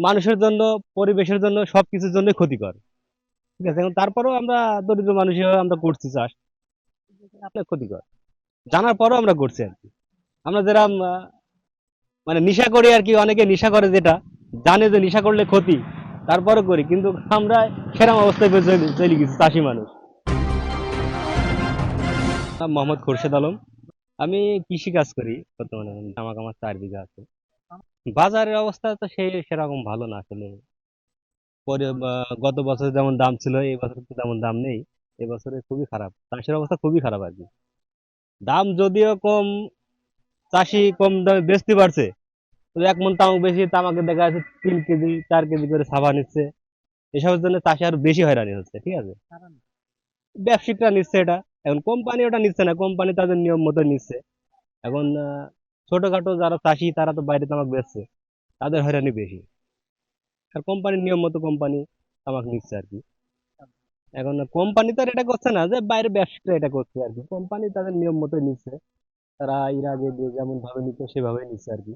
মানুষের জন্য, পরিবেশের জন্য, সবকিছুর জন্য ক্ষতিকর। ঠিক আছে, এখন তারপরেও আমরা দরিদ্র মানুষ হিসেবে আমরা করছি চাষ, আপনার ক্ষতিকর জানার পরেও আমরা করছি আর কি। আমরা যেরকম মানে নেশা করি আর কি, অনেকে নেশা করে, যেটা জানে যে নেশা করলে ক্ষতি, তারপরে করি, কিন্তু আমরা সেরকম অবস্থায় চলে গেছি চাষি মানুষ। নাম মোহাম্মদ খোরশেদ আলম। আমি কৃষি কাজ করি বর্তমানে। আমার 4 বিঘা আছে। বাজারের অবস্থা তো সেরকম ভালো না আসলে। পরে গত বছর যেমন দাম ছিল, এই বছর তো তেমন দাম নেই। এবছরে খুবই খারাপ, চাষের অবস্থা খুবই খারাপ আর কি। দাম যদিও কম, চাষি কম দামে বেচতে পারছে, তো 1 মণ তামাক বেশি, তামাকে দেখা যাচ্ছে 3 কেজি 4 কেজি করে ছাপা নিচ্ছে। এসবের জন্য চাষি আরো বেশি হয়রানি হচ্ছে। ঠিক আছে, ব্যবসায়িকরা নিচ্ছে এটা। এখন কোম্পানি ওটা নিচ্ছে না, কোম্পানি তাদের নিয়ম মতো নিচ্ছে। এখন ছোটখাটো যারা চাষি তারা তো বাইরে তামাক বেচছে, তাদের হয়রানি বেশি। আর কোম্পানির নিয়ম মতো কোম্পানি তামাক নিচ্ছে আর কি। এখন কোম্পানি তো আর এটা করছে না যে বাইরে ব্যবসায়ীরা এটা করছে আর কি, কোম্পানি তাদের নিয়ম মতো নিচ্ছে। তারা এর আগে যেমন ভাবে নিত সেভাবে নিচ্ছে আর কি।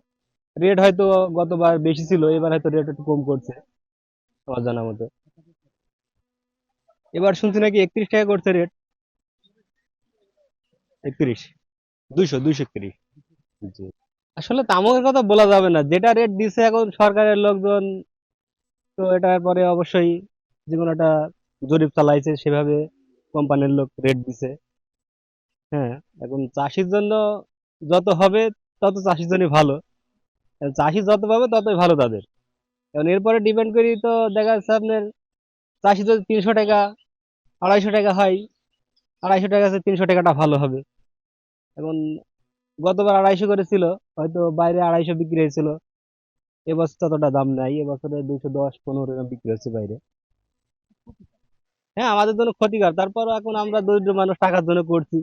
রেট হয়তো গতবার বেশি ছিল, এবার হয়তো রেট একটু কম করছে আমার জানা মতো। এবার শুনছি নাকি 31 টাকা করছে রেট। 31, 231। জি। আসলে তামাকের কথা বলা যাবে না, যেটা রেট দিছে এখন সরকারের লোকজন, তো এটার পরে অবশ্যই যে কোনো একটা জরিপ চালাইছে, সেভাবে কোম্পানির লোক রেট দিছে। হ্যাঁ, এখন চাষির জন্য যত হবে তত চাষির জন্য ভালো। চাষি যত পাবে ততই ভালো তাদের। এখন এরপরে ডিপেন্ড করি তো, দেখা যাচ্ছে আপনার চাষি যদি 300 টাকা 250 টাকা হয়, 250 টাকা আছে, 300 টাকাটা ভালো হবে। এখন গতবার 250 করে ছিল, হয়তো বাইরে 250 বিক্রি হয়েছিল। এবছর ততটা দাম নাই, এবছরে 210 15 এরকম বিক্রি হচ্ছে বাইরে। হ্যাঁ, আমাদের জন্য ক্ষতিকর, তারপর এখন আমরা দরিদ্র মানুষ টাকার জন্য করছি।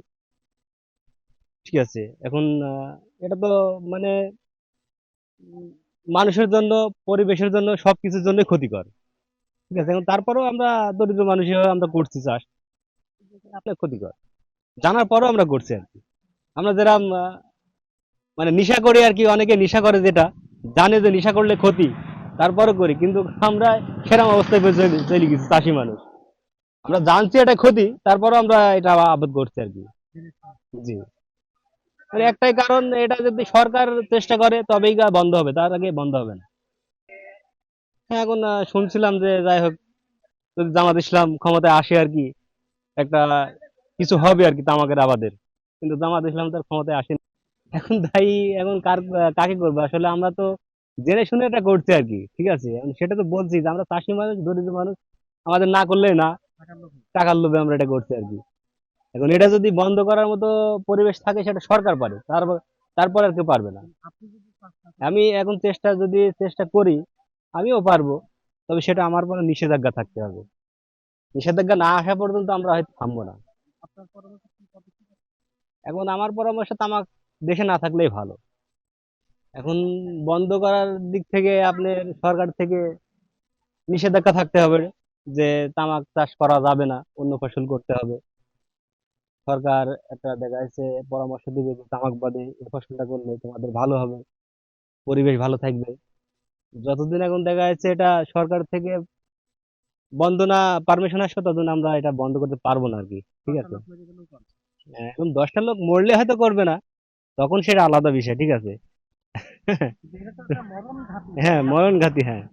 ঠিক আছে, এখন এটা তো মানে উম, মানুষের জন্য, পরিবেশের জন্য, সবকিছুর জন্য ক্ষতিকর। ঠিক আছে, এখন তারপরেও আমরা দরিদ্র মানুষ হিসেবে আমরা করছি চাষ, আপনার ক্ষতিকর জানার পরেও আমরা করছি আর কি। আমরা যেরকম মানে নেশা করি আর কি, অনেকে নেশা করে, যেটা জানে যে নেশা করলে ক্ষতি, তারপরে করি, কিন্তু আমরা সেরকম অবস্থায় চলে গেছি চাষি মানুষ। আমরা জানছি এটা ক্ষতি, তারপরেও আমরা এটা আবাদ করছি আর কি। জি। মানে একটাই কারণ, এটা যদি সরকার চেষ্টা করে তবেই গা বন্ধ হবে, তার আগে বন্ধ হবে না। হ্যাঁ, এখন শুনছিলাম যে যাই হোক, যদি জামাত ইসলাম ক্ষমতায় আসে আর কি, একটা কিছু হবে আর কি তামাকের আবাদের। কিন্তু জামাত ইসলাম তার ক্ষমতায় আসেনি। এখন দায়ী এখন কাকে করবো আসলে, আমরা তো জেনে শুনে এটা করছি আর কি। ঠিক আছে, এখন সেটা তো বলছি যে আমরা চাষি মানুষ, দরিদ্র মানুষ, আমাদের না করলে না, টাকার লোভে আমরা এটা করছি আর কি। এখন এটা যদি বন্ধ করার মতো পরিবেশ থাকে, সেটা সরকার পারে, তারপর আর কেউ পারবে না। আমি এখন যদি চেষ্টা করি, আমিও পারবো, তবে সেটা আমার পরে নিষেধাজ্ঞা থাকতে হবে। নিষেধাজ্ঞা না আসা পর্যন্ত আমরা হয়তো থামবো না। এখন আমার পরামর্শ, তামাক দেশে না থাকলেই ভালো। এখন বন্ধ করার দিক থেকে আপনার সরকার থেকে নিষেধাজ্ঞা থাকতে হবে, যে তামাক চাষ করা যাবে না, অন্য ফসল করতে হবে। সরকার একটা দেখা যাচ্ছে পরামর্শ দিবে যে তামাক বাদে এই ফসলটা করলে তোমাদের ভালো হবে, পরিবেশ ভালো থাকবে। যতদিন এখন দেখা যাচ্ছে এটা সরকার থেকে বন্ধ না, পারমিশন আসবে, ততদিন আমরা এটা বন্ধ করতে পারবো না আর কি। ঠিক আছে, এখন 10টা লোক মরলে হয়তো করবে না, তখন সেটা আলাদা বিষয়। ঠিক আছে। হ্যাঁ, মরণ ঘাতি, হ্যাঁ।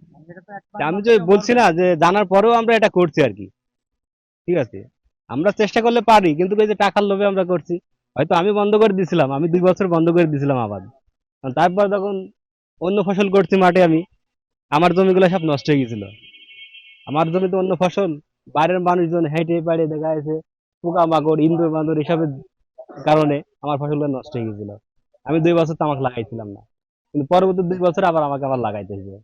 আমি যে বলছি না যে জানার পরেও আমরা এটা করছি আর কি। ঠিক আছে, আমরা চেষ্টা করলে পারি, কিন্তু এই যে টাকার লোভে আমরা করছি। হয়তো আমি বন্ধ করে দিছিলাম, আমি 2 বছর বন্ধ করে দিছিলাম আবাদ। তারপর যখন অন্য ফসল করছি মাঠে আমি, আমার জমিগুলো সব নষ্ট হয়ে গেছিল। আমার জমিতে অন্য ফসল, বাইরের মানুষজন হেঁটে পাড়ে দেখা যাচ্ছে পোকা মাকড়, ইন্দুর বান্দর এসবের কারণে আমার ফসলগুলো নষ্ট হয়ে গেছিল। আমি 2 বছর তামাক লাগাইছিলাম না, কিন্তু পরবর্তী 2 বছর আবার আমাকে আবার লাগাইতে হয়েছে।